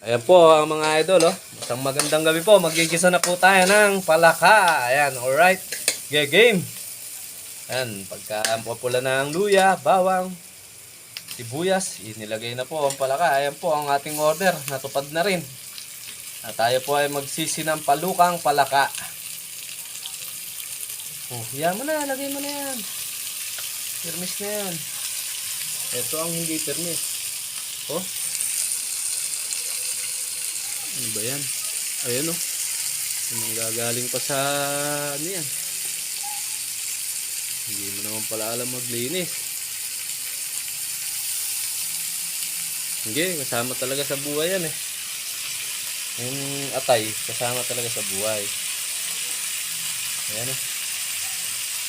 Ayan po ang mga idol, oh. Isang magandang gabi po. Magigisa na po tayo ng palaka. Ayan, alright. Game. Ayan, pagka pupula na ang luya, bawang, sibuyas, inilagay na po ang palaka. Ayan po ang ating order. Natupad na rin. At tayo po ay magsisinampalukang palaka. Oh, yan mo na. Lagay mo na yan. Permis na yan. Ito ang hindi permis. Oh. Ano ba yan? Ayan o. Yung gagaling pa sa ano yan. Hindi mo naman pala alam maglinis. Hindi, kasama talaga sa buhay yan eh. Yung atay, kasama talaga sa buhay. Ayan o.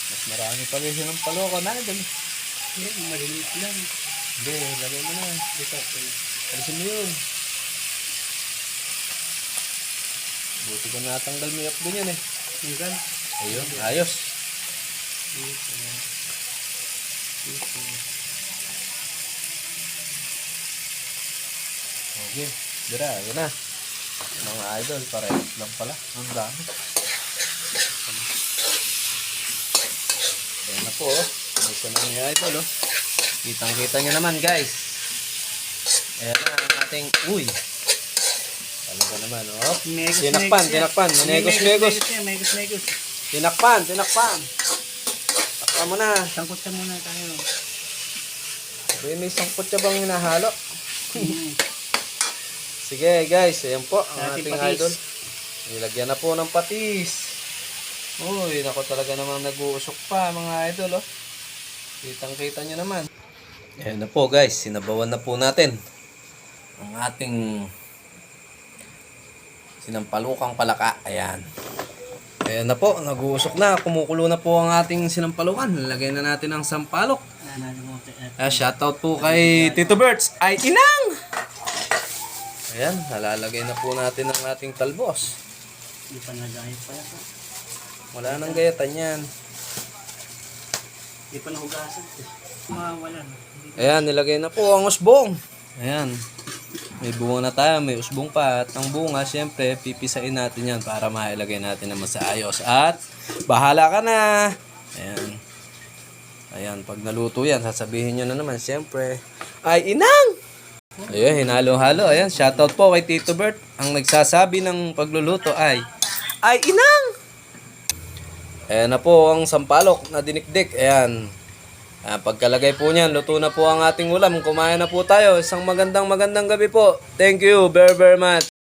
Mas marami pa rin ng paloko na. Yan, maliliit lang. Hindi, lagay mo na. Dito, Alisin mo yun. Buti ko natanggal mo yung din yan eh. tinggal. Ayun, ayos. Okay, dira, yun na. Mga idol, parehas lang pala. Ang dami. Ayan na po, oh. Ito na yung idol, oh. Kitang-kita nyo naman, guys. Ayan na ang ating, uy. Ano ba naman, oh? Tinakpan. Menegos. Tinakpan. Takpan mo na. Sangkot ka muna tayo. May sangkot ka bang hinahalo? Sige, guys. Ayan po, ang ating idol. Nilagyan na po ng patis. Uy, nako talaga namang nag-uusok pa, mga idol, oh. Kitang-kita nyo naman. Ayan na po, guys. Sinabawan na po natin ang ating sinampalukang palaka. Ayan. Ayan na po. Nag-uusok na. Kumukulo na po ang ating sinampalukan. Nalagay na natin ang sampalok. Shoutout po kay Tito Berts. Ay, inang! Ayan. Nalalagay na po natin ang ating talbos. Hindi pa nagayat pa yan. Wala nang gayatan yan. Hindi pa nahugasan. Mawala na. Ayan. Nilagay na po ang usbong. Ayan. May bunga na tayo, may usbong pa. At ang bunga, syempre, pipisain natin yan para mailagay natin naman sa ayos. At, bahala ka na! Ayan. Ayan, pag naluto yan, sasabihin nyo na naman, syempre, ay, inang! Ayan, hinalo-halo. Ayan, shoutout po kay Tito Bert. Ang nagsasabi ng pagluluto ay inang! Ayan na po ang sampalok na dinikdik. Ayan. Pagkalagay po niyan, luto na po ang ating ulam. Kumain na po tayo. Isang magandang gabi po. Thank you very much.